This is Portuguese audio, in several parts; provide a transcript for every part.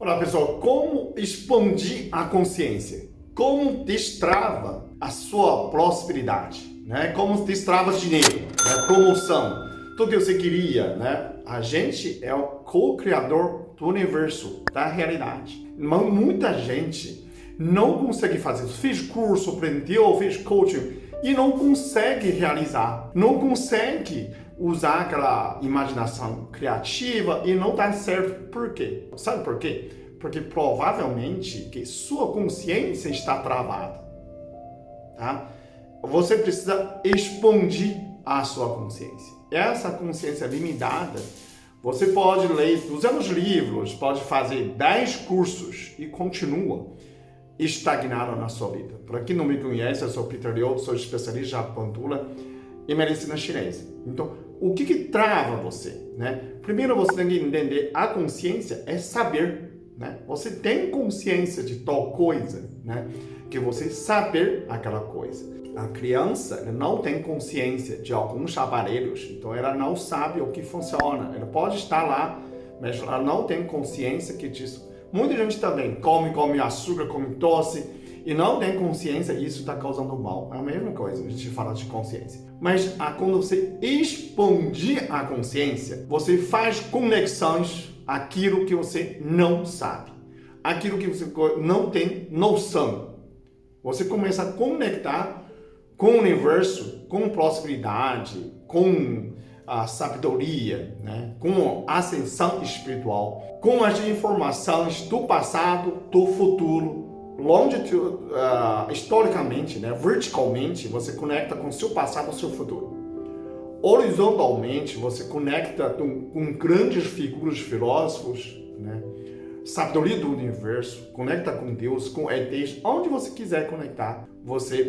Olá pessoal, como expandir a consciência? Como destrava a sua prosperidade? Né? Como destrava dinheiro, né? Promoção, tudo que você queria, né? A gente é o co-criador do universo, da realidade. Mas muita gente não consegue fazer isso. Fez curso, aprendeu, fez coaching e não consegue realizar, não consegue usar aquela imaginação criativa e não dá certo. Por quê? Sabe por quê? Porque provavelmente que sua consciência está travada, tá? Você precisa expandir a sua consciência. Essa consciência limitada, você pode ler 200 livros, pode fazer 10 cursos e continua estagnado na sua vida. Para quem não me conhece, eu sou Peter Liu, sou especialista em acupuntura e medicina chinesa. Então, o que trava você, né? Primeiro você tem que entender a consciência é saber, né? Você tem consciência de tal coisa, né? Que você saber aquela coisa. A criança não tem consciência de alguns aparelhos, então ela não sabe o que funciona. Ela pode estar lá, mas ela não tem consciência que disso. Muita gente também come açúcar, come doce e não tem consciência e isso está causando mal. É a mesma coisa, a gente fala de consciência. Mas quando você expandir a consciência, você faz conexões àquilo que você não sabe, aquilo que você não tem noção. Você começa a conectar com o universo, com prosperidade, com a sabedoria, né? Com a ascensão espiritual, com as informações do passado, do futuro, historicamente, né? Verticalmente, você conecta com o seu passado e o seu futuro. Horizontalmente, você conecta com grandes figuras filósofos, né? Sabedoria do universo, conecta com Deus, com ETs, onde você quiser conectar,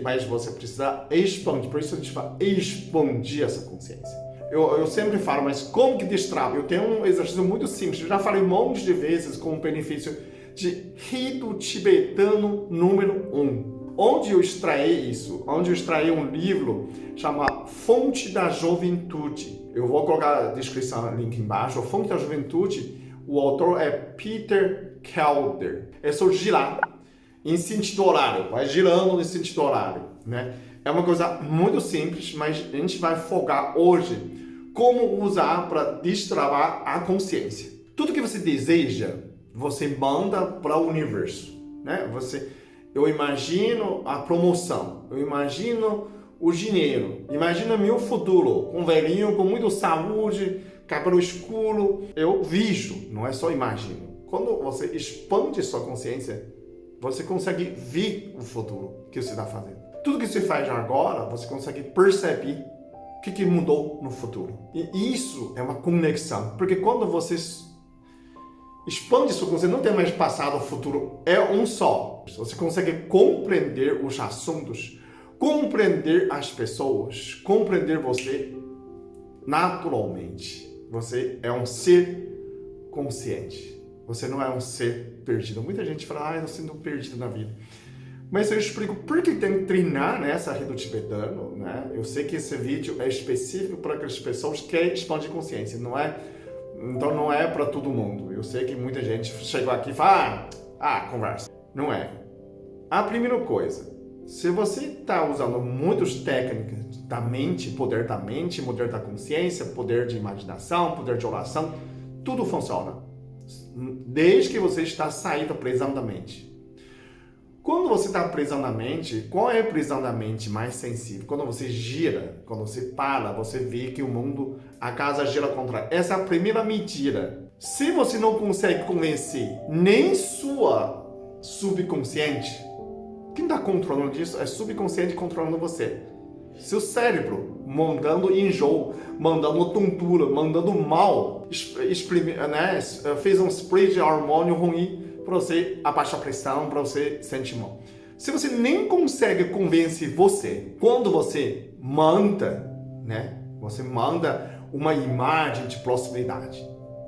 mas você precisa expandir, por isso a gente fala expandir essa consciência. Eu sempre falo, mas como que destrava? Eu tenho um exercício muito simples, eu já falei um monte de vezes com o benefício de rito tibetano número 1. Onde eu extraí isso? Onde eu extraí um livro chamado Fonte da Juventude. Eu vou colocar a descrição, link embaixo. Fonte da Juventude, o autor é Peter Kelder. É só girar em sentido horário, vai girando em sentido horário, né? É uma coisa muito simples, mas a gente vai focar hoje como usar para destravar a consciência. Tudo que você deseja, você manda para o universo, né? Eu imagino a promoção, eu imagino o dinheiro, imagina meu futuro, com um velhinho, com muita saúde, cabelo escuro. Eu vejo, não é só imagino. Quando você expande sua consciência, você consegue ver o futuro que você está fazendo. Tudo que você faz agora, você consegue perceber o que mudou no futuro. E isso é uma conexão, porque quando você expande sua consciência, não tem mais passado ou futuro, é um só. Você consegue compreender os assuntos, compreender as pessoas, compreender você naturalmente. Você é um ser consciente. Você não é um ser perdido. Muita gente fala, eu sinto perdido na vida. Mas eu explico por que tem que treinar nessa rede tibetano, né? Eu sei que esse vídeo é específico para aquelas pessoas que querem expandir consciência, não é? Então não é para todo mundo. Eu sei que muita gente chegou aqui e fala, conversa. Não é. A primeira coisa, se você está usando muitas técnicas da mente, poder da consciência, poder de imaginação, poder de oração, tudo funciona. Desde que você está saindo da prisão da mente. Quando você está prisão da mente, qual é a prisão da mente mais sensível? Quando você gira, quando você para, você vê que o mundo, a casa gira contra. Essa é a primeira mentira. Se você não consegue convencer nem sua subconsciente, quem está controlando isso é subconsciente controlando você. Seu cérebro mandando enjoo, mandando tontura, mandando mal, né? Fez um spray de hormônio ruim para você abaixar a pressão, para você sentir mal. Se você nem consegue convencer você, quando você manda, né? Você manda uma imagem de prosperidade,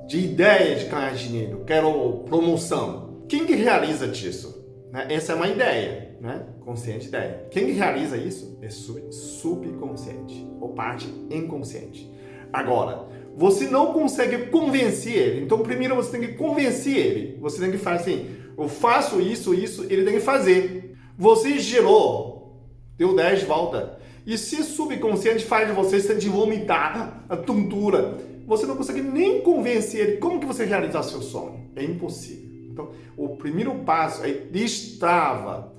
de ideia de ganhar dinheiro, quero promoção. Quem que realiza disso? Essa é uma ideia, né? Consciente ideia. Quem que realiza isso é subconsciente ou parte inconsciente. Agora, você não consegue convencer ele. Então, primeiro você tem que convencer ele. Você tem que falar assim, eu faço isso, ele tem que fazer. Você gerou, deu 10 de volta. E se subconsciente faz você sentir vomitar, a tontura, você não consegue nem convencer ele. Como que você realizar seu sonho? É impossível. Então, o primeiro passo é destrava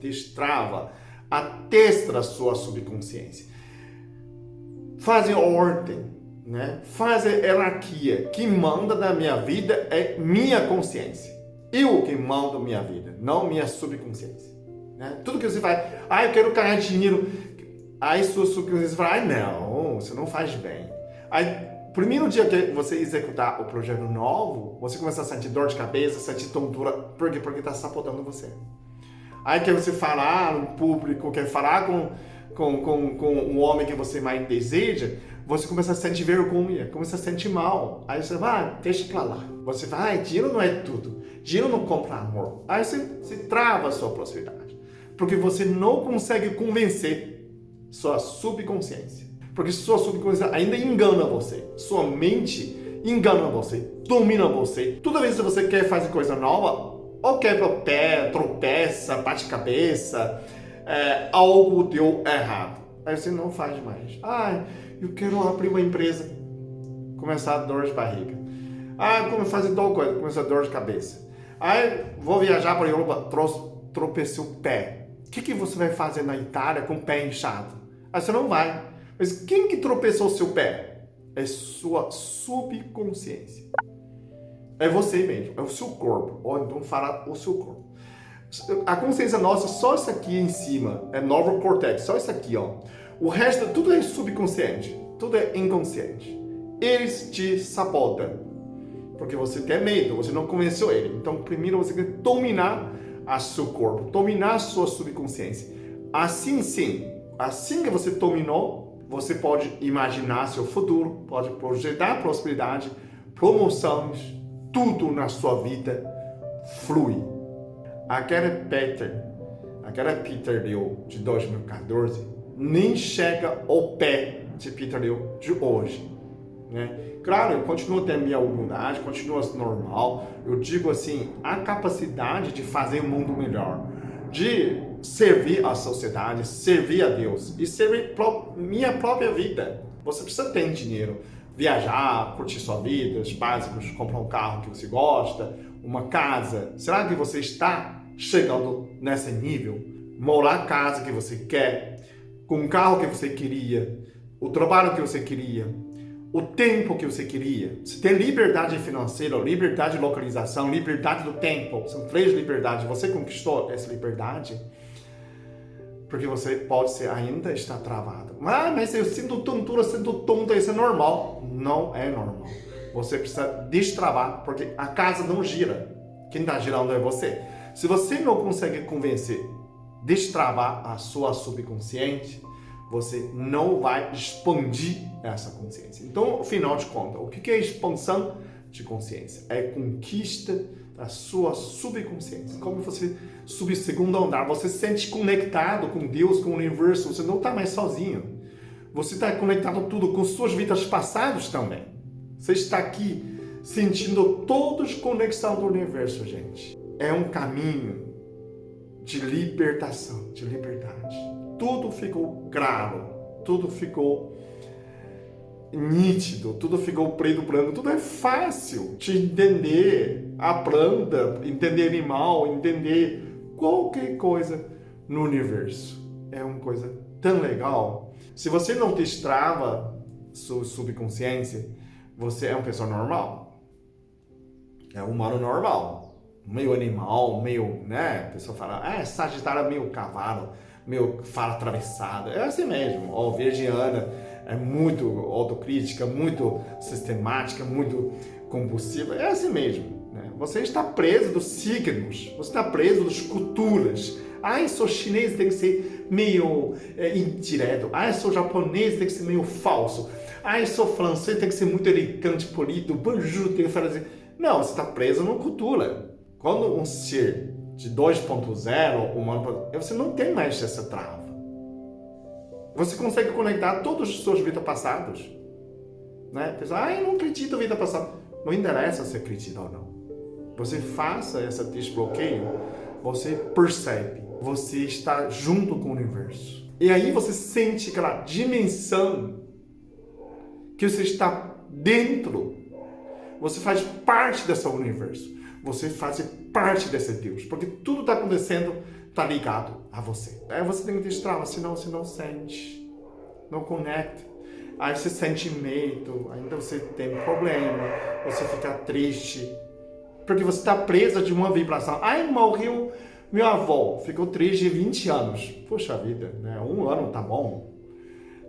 a testa da sua subconsciência. Faz ordem, né? Faz hierarquia. Quem manda na minha vida é minha consciência. Eu que mando minha vida, não minha subconsciência. Né? Tudo que você faz, eu quero ganhar dinheiro. Aí sua subconsciência fala, não, você não faz bem. Aí, primeiro dia que você executar o projeto novo, você começa a sentir dor de cabeça, sentir tontura. Por quê? Porque está sabotando você. Aí que você falar no público, quer falar com um homem que você mais deseja, você começa a sentir vergonha, começa a sentir mal. Aí você vai, deixa pra lá. Você vai, dinheiro não é tudo. Dinheiro não compra amor. Aí você trava a sua prosperidade. Porque você não consegue convencer sua subconsciência. Porque sua subconsciência ainda engana você. Sua mente engana você, domina você. Toda vez que você quer fazer coisa nova, ou quebra o pé, tropeça, bate cabeça, algo deu errado. Aí você não faz mais. Eu quero abrir uma empresa. Começar a dor de barriga. Como fazer tal coisa? Começar a dor de cabeça. Vou viajar para a Europa, tropecei o pé. O que você vai fazer na Itália com o pé inchado? Você não vai. Mas quem que tropeçou o seu pé? É sua subconsciência. É você mesmo, é o seu corpo. Ou então fala o seu corpo. A consciência nossa, só isso aqui em cima, é novo cortex, só isso aqui, ó. O resto, tudo é subconsciente, tudo é inconsciente. Eles te sabotam, porque você tem medo, você não convenceu ele. Então, primeiro você tem que dominar o seu corpo, dominar a sua subconsciência. Assim sim, assim que você dominou, você pode imaginar seu futuro, pode projetar prosperidade, promoções, tudo na sua vida flui. Aquele Peter Liu de 2014 nem chega ao pé de Peter Liu de hoje, né? Claro, eu continuo tendo minha humildade, continua normal. Eu digo assim, a capacidade de fazer um mundo melhor, de servir a sociedade, servir a Deus e servir minha própria vida. Você precisa ter dinheiro, viajar, curtir sua vida, os básicos, comprar um carro que você gosta, uma casa. Será que você está chegando nesse nível? Morar na casa que você quer, com o carro que você queria, o trabalho que você queria, o tempo que você queria. Você tem liberdade financeira, liberdade de localização, liberdade do tempo. São 3 liberdades. Você conquistou essa liberdade? Porque você pode ser, ainda está travado. Mas eu sinto tontura, sinto tonto, isso é normal. Não é normal. Você precisa destravar, porque a casa não gira. Quem está girando é você. Se você não consegue convencer, destravar a sua subconsciente, você não vai expandir essa consciência. Então, afinal de contas, o que é expansão de consciência? É conquista da sua subconsciência. Como você subir segundo andar, você se sente conectado com Deus, com o universo, você não está mais sozinho. Você está conectado tudo com suas vidas passadas também. Você está aqui sentindo todos conexão do universo, gente. É um caminho de libertação, de liberdade. Tudo ficou claro, tudo ficou nítido, tudo ficou preto branco, tudo é fácil de entender a planta, entender animal, entender qualquer coisa no universo. É uma coisa tão legal. Se você não destrava sua subconsciência, você é uma pessoa normal. É um humano normal. Meio animal, meio, né? A pessoa fala, Sagitário é meio cavalo, meio fala atravessada. É assim mesmo. Virginiana é muito autocrítica, muito sistemática, muito compulsiva. É assim mesmo, né? Você está preso dos signos, você está preso das culturas. Sou chinês, tem que ser meio indireto. Sou japonês, tem que ser meio falso. Sou francês, tem que ser muito elegante, polido. Bonjour, tem que fazer... Não, você está preso numa cultura. Quando um ser de 2.0, humano, você não tem mais essa trava. Você consegue conectar todas as suas vidas passadas. né? Pessoal, ai, não acredito na vida passada. Não interessa se acredita ou não. Você faça esse desbloqueio, você percebe, você está junto com o universo. E aí você sente aquela dimensão que você está dentro. Você faz parte desse universo. Você faz parte desse Deus. Porque tudo está acontecendo, está ligado a você. Aí você tem que destravar, senão você não sente, não conecta. Aí você sente medo, ainda você tem problema, você fica triste. Porque você está presa de uma vibração. Ai, morreu meu avô, ficou triste de 20 anos. Poxa vida, né? 1 ano tá bom.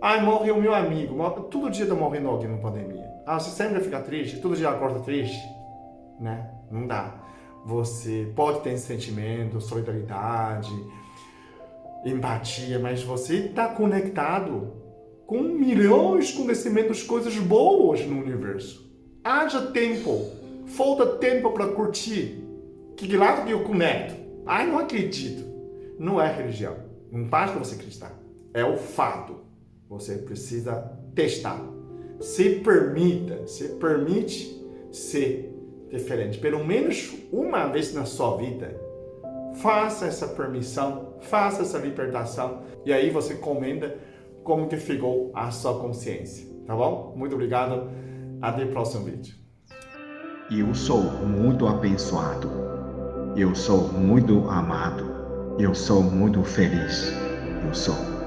Ai, morreu meu amigo. Todo dia tá morrendo alguém na pandemia. Ah, você sempre fica triste? Todo dia acorda triste? Né? Não dá. Você pode ter sentimento, solidariedade, empatia, mas você está conectado com milhões de conhecimentos, coisas boas no universo. Haja tempo. Falta tempo para curtir. Que lado que eu conecto? Ai, não acredito. Não é religião. Não basta você acreditar. É o fato. Você precisa testar. Se permite ser diferente. Pelo menos uma vez na sua vida. Faça essa permissão, faça essa libertação. E aí você comenta como que ficou a sua consciência. Tá bom? Muito obrigado. Até o próximo vídeo. Eu sou muito abençoado. Eu sou muito amado. Eu sou muito feliz. Eu sou.